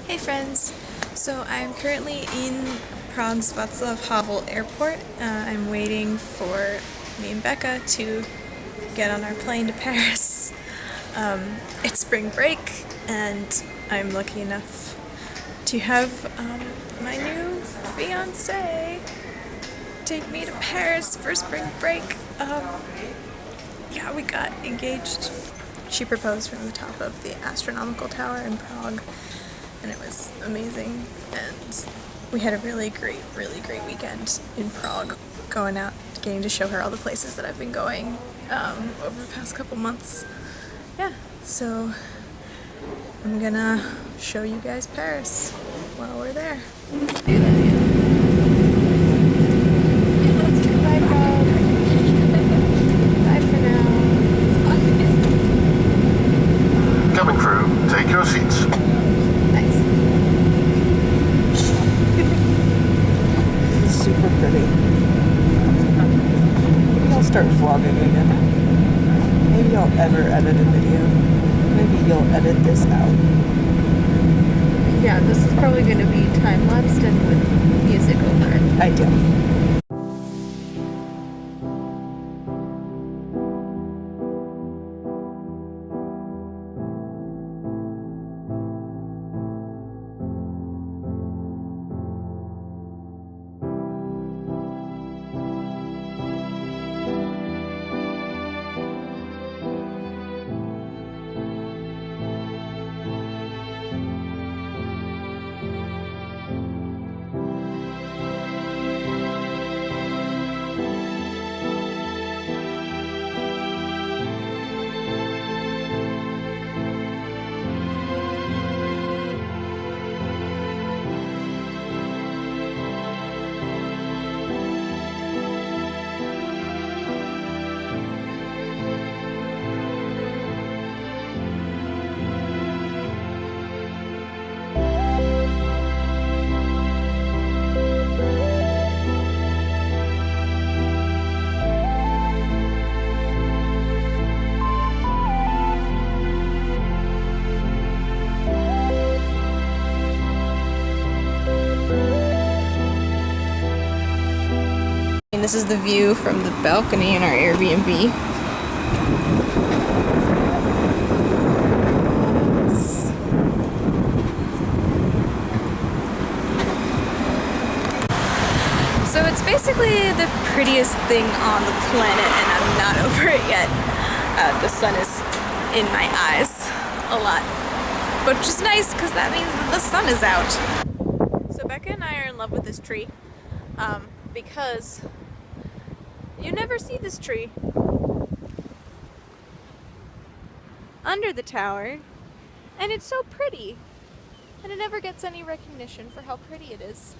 Hey friends! So I'm currently in Prague's Václav Havel airport. I'm waiting for me and Becca to get on our plane to Paris. It's spring break and I'm lucky enough to have my new fiance take me to Paris for spring break. Yeah, we got engaged. She proposed from the top of the astronomical tower in Prague, and it was amazing. And we had a really great weekend in Prague, going out, getting to show her all the places that I've been going over the past couple months. Yeah, so I'm gonna show you guys Paris while we're there. Cabin crew, take your seats. Nice. This is super pretty. Maybe I'll start vlogging again. Maybe I'll ever edit a video. Maybe you'll edit this out. Yeah, this is probably going to be time-lapsed and with music over it. Ideal. And this is the view from the balcony in our Airbnb. So it's basically the prettiest thing on the planet, and I'm not over it yet. The sun is in my eyes a lot, which is nice because that means that the sun is out. So Becca and I are in love with this tree because you never see this tree under the tower, and it's so pretty, and it never gets any recognition for how pretty it is.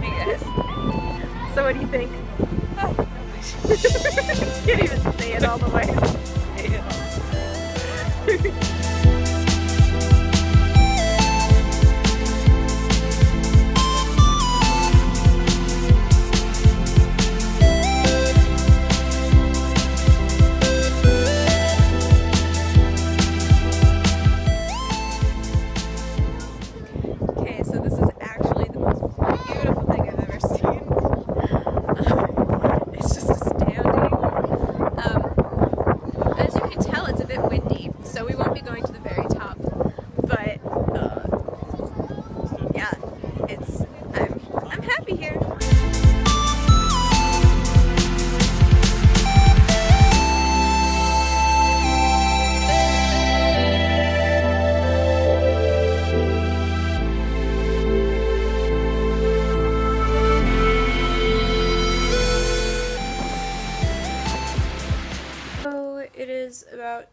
Hey guys, so what do you think? Can't even say it all the way. Okay, so this is actually the most beautiful thing I've ever seen. It's just astounding. As you can tell, it's a bit windy, so we won't be going to the very top. But yeah, I'm happy here. It is about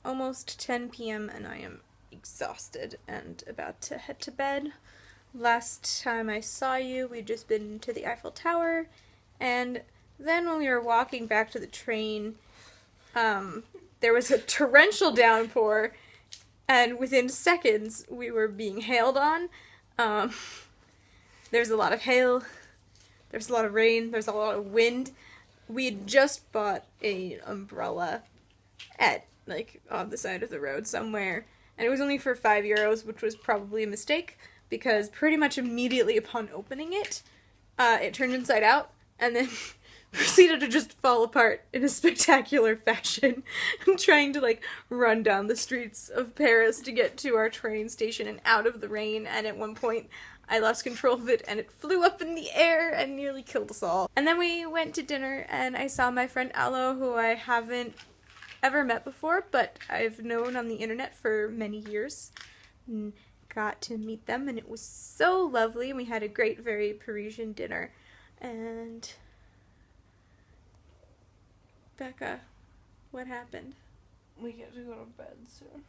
almost 10 p.m. and I am exhausted and about to head to bed. Last time I saw you, we'd just been to the Eiffel Tower, and then when we were walking back to the train, there was a torrential downpour, and within seconds we were being hailed on. There's a lot of hail, there's a lot of rain, there's a lot of wind. We had just bought an umbrella at like on the side of the road somewhere. And it was only for €5, which was probably a mistake, because pretty much immediately upon opening it, it turned inside out, and then proceeded to just fall apart in a spectacular fashion. I'm trying to, like, run down the streets of Paris to get to our train station and out of the rain, and at one point I lost control of it, and it flew up in the air and nearly killed us all. And then we went to dinner, and I saw my friend Aloe, who I haven't ever met before, but I've known on the internet for many years. And got to meet them, and it was so lovely, and we had a great, very Parisian dinner. And Becca, what happened? We get to go to bed soon.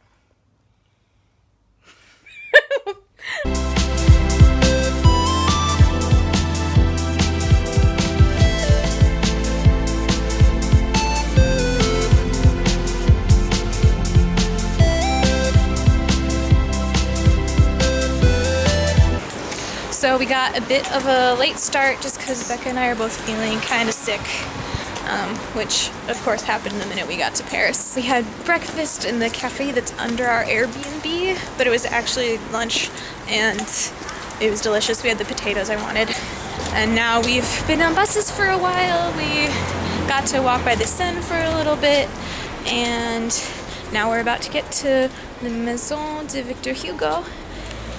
So we got a bit of a late start just because Becca and I are both feeling kind of sick, which of course happened the minute we got to Paris. We had breakfast in the cafe that's under our Airbnb, but it was actually lunch and it was delicious. We had the potatoes I wanted. And now we've been on buses for a while. We got to walk by the Seine for a little bit, and now we're about to get to the Maison de Victor Hugo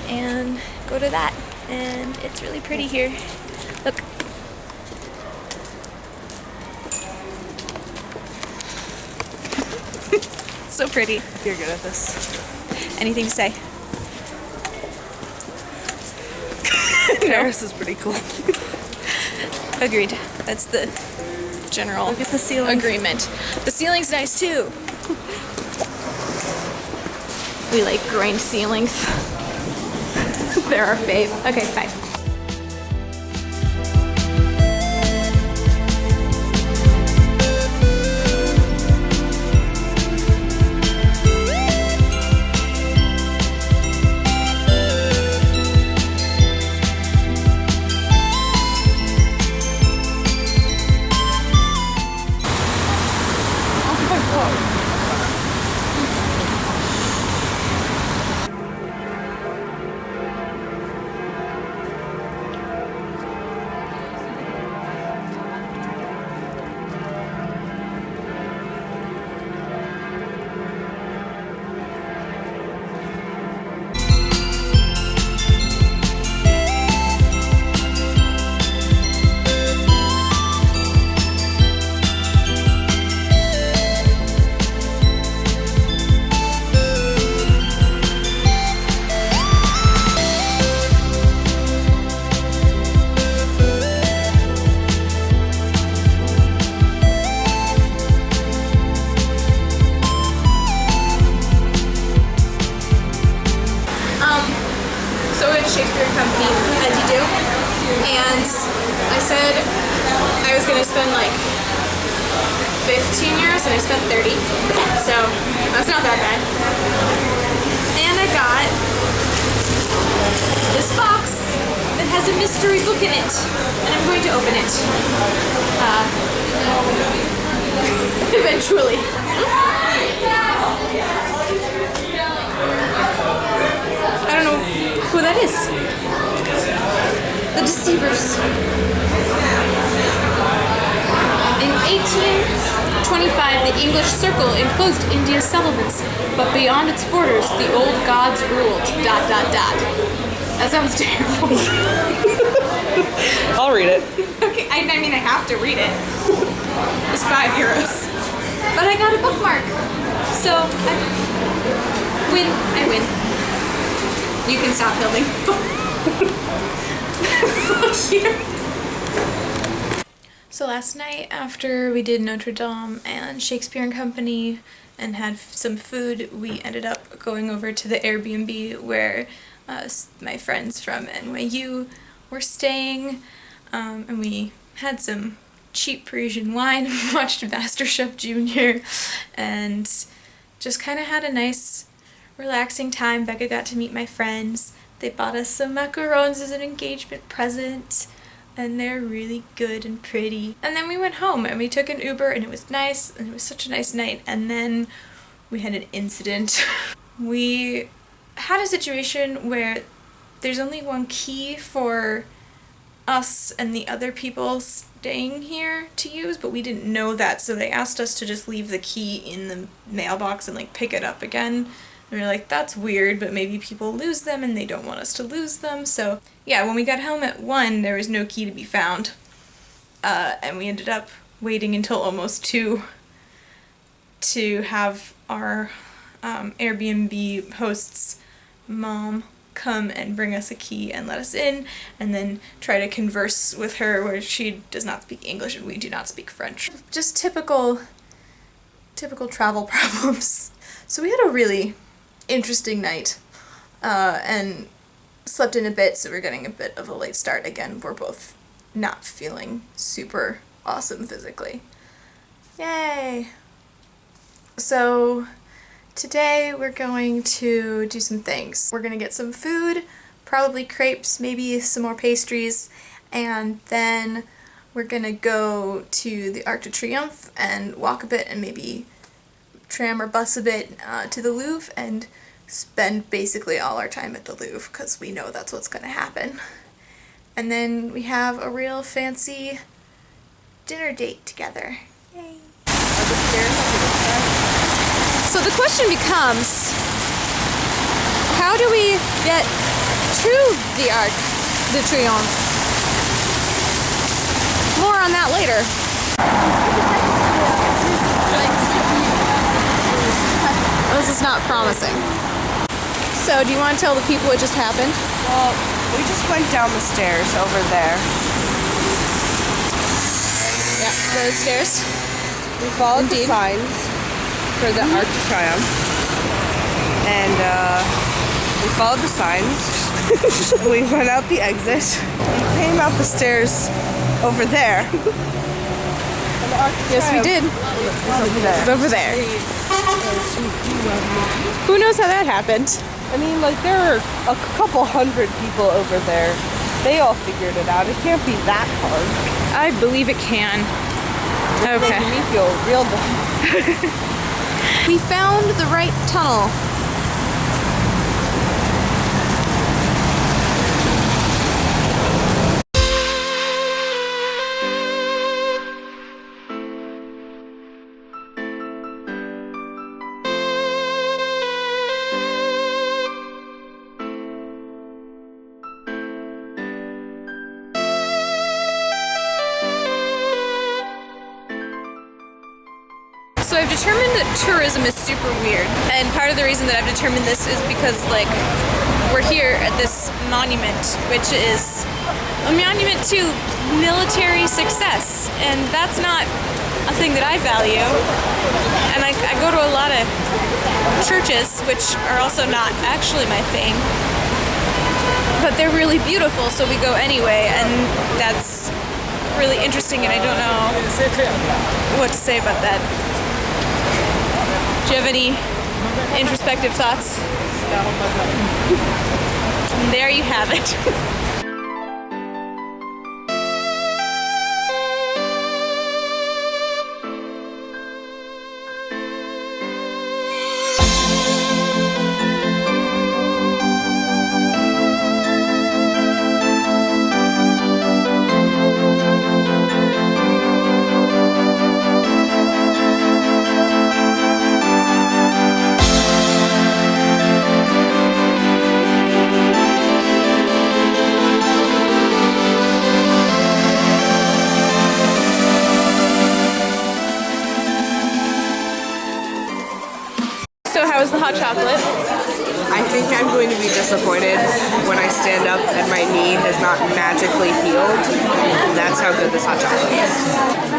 and go to that. And it's really pretty here. Look. So pretty. You're good at this. Anything to say? Paris is pretty cool. Agreed. That's the general Look at the ceiling. agreement. The ceiling's nice too. We like groined ceilings. They're our fave. Okay, bye. Shakespeare Company, as you do, and I said I was going to spend like 15 euros and I spent 30, so that's not that bad. And I got this box that has a mystery book in it, and I'm going to open it eventually. I don't know who that is. The Deceivers. In 1825, the English circle enclosed India's settlements, but beyond its borders, the old gods ruled. ... That sounds terrible. I'll read it. Okay, I mean, I have to read it. It's 5 euros. But I got a bookmark. So, I win. You can stop filming. So last night, after we did Notre Dame and Shakespeare and Company and had some food, we ended up going over to the Airbnb where my friends from NYU were staying, and we had some cheap Parisian wine and watched MasterChef Junior and just kind of had a nice relaxing time. Becca got to meet my friends. They bought us some macarons as an engagement present, and they're really good and pretty. And then we went home and we took an Uber, and it was nice, and it was such a nice night. And then we had an incident. We had a situation where there's only one key for us and the other people staying here to use, but we didn't know that, so they asked us to just leave the key in the mailbox and like pick it up again. And we were like, that's weird, but maybe people lose them and they don't want us to lose them. So yeah, when we got home at 1, there was no key to be found. And we ended up waiting until almost 2 to have our Airbnb host's mom come and bring us a key and let us in, and then try to converse with her where she does not speak English and we do not speak French. Just typical travel problems. So we had a really interesting night and slept in a bit, so we're getting a bit of a late start. Again, we're both not feeling super awesome physically. Yay! So today we're going to do some things. We're gonna get some food, probably crepes, maybe some more pastries, and then we're gonna go to the Arc de Triomphe and walk a bit and maybe tram or bus a bit to the Louvre and spend basically all our time at the Louvre because we know that's what's gonna happen. And then we have a real fancy dinner date together. Yay! So the question becomes, how do we get to the Arc de Triomphe? More on that later. This is not promising. So do you want to tell the people what just happened? Well, we just went down the stairs over there. Yeah, those stairs. We followed the Indeed. signs for the Arc de Triomphe. And we followed the signs. We went out the exit. We came out the stairs over there. And the Arc de Yes, we Triomphe did. is over there. It's over there. Who knows how that happened? I mean, like, there are a couple hundred people over there. They all figured it out. It can't be that hard. I believe it can. Okay. Making me feel real dumb. We found the right tunnel. So I've determined that tourism is super weird, and part of the reason that I've determined this is because, like, we're here at this monument, which is a monument to military success, and that's not a thing that I value. And I go to a lot of churches, which are also not actually my thing, but they're really beautiful, so we go anyway, and that's really interesting, and I don't know what to say about that. Do you have any introspective thoughts? No. There you have it. So how is the hot chocolate? I think I'm going to be disappointed when I stand up and my knee has not magically healed. That's how good this hot chocolate is.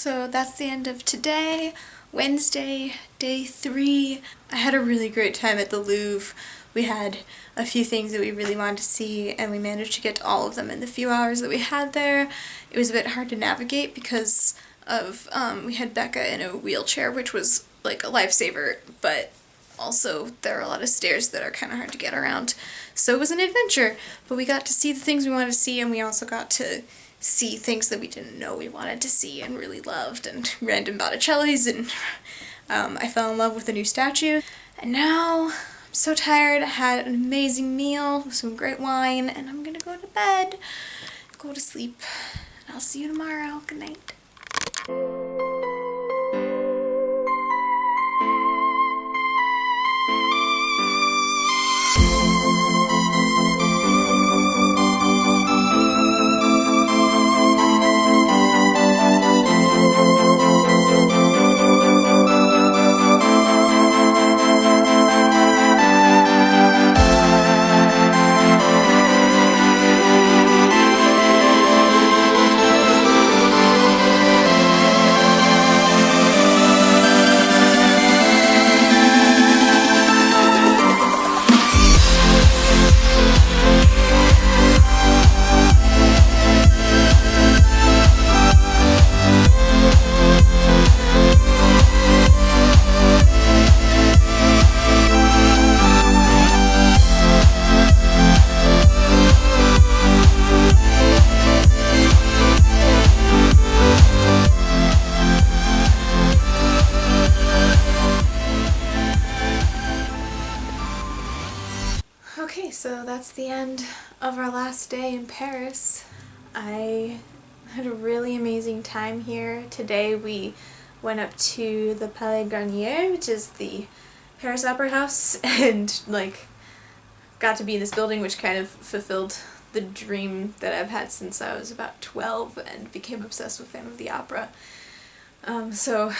So that's the end of today, Wednesday, day 3. I had a really great time at the Louvre. We had a few things that we really wanted to see, and we managed to get to all of them in the few hours that we had there. It was a bit hard to navigate because of, we had Becca in a wheelchair, which was like a lifesaver, but also there are a lot of stairs that are kind of hard to get around. So it was an adventure, but we got to see the things we wanted to see, and we also got to see things that we didn't know we wanted to see and really loved, and random Botticellis, and I fell in love with the new statue. And now I'm so tired. I had an amazing meal with some great wine, and I'm gonna go to bed, go to sleep, and I'll see you tomorrow. Good night. Okay, so that's the end of our last day in Paris. I had a really amazing time here. Today we went up to the Palais Garnier, which is the Paris Opera House, and like got to be in this building, which kind of fulfilled the dream that I've had since I was about 12 and became obsessed with Phantom of the Opera. So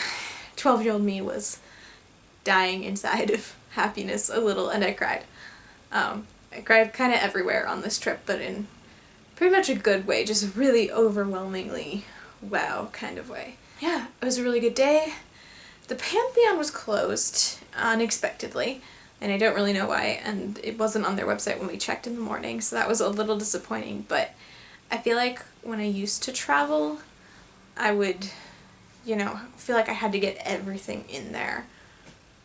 12-year-old me was dying inside of happiness a little, and I cried. I cried kind of everywhere on this trip, but in pretty much a good way, just a really overwhelmingly wow kind of way. Yeah, it was a really good day. The Pantheon was closed unexpectedly, and I don't really know why, and it wasn't on their website when we checked in the morning, so that was a little disappointing, but I feel like when I used to travel, I would, you know, feel like I had to get everything in there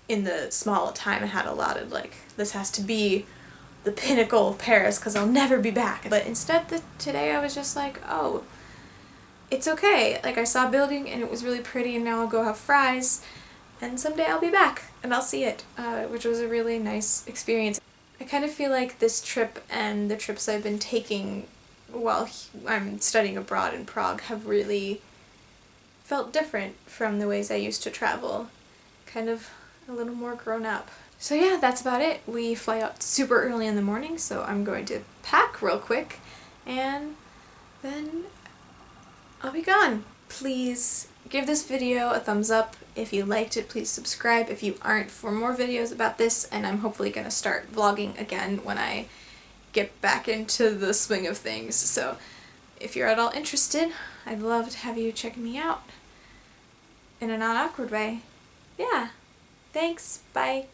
in the small time I had allotted, like, this has to be the pinnacle of Paris because I'll never be back. But instead, today I was just like, oh, it's okay. Like, I saw a building and it was really pretty, and now I'll go have fries, and someday I'll be back and I'll see it, which was a really nice experience. I kind of feel like this trip and the trips I've been taking while I'm studying abroad in Prague have really felt different from the ways I used to travel. Kind of a little more grown up. So yeah, that's about it. We fly out super early in the morning, so I'm going to pack real quick, and then I'll be gone. Please give this video a thumbs up if you liked it. Please subscribe if you aren't for more videos about this, and I'm hopefully going to start vlogging again when I get back into the swing of things. So if you're at all interested, I'd love to have you check me out in a non-awkward way. Yeah. Thanks. Bye.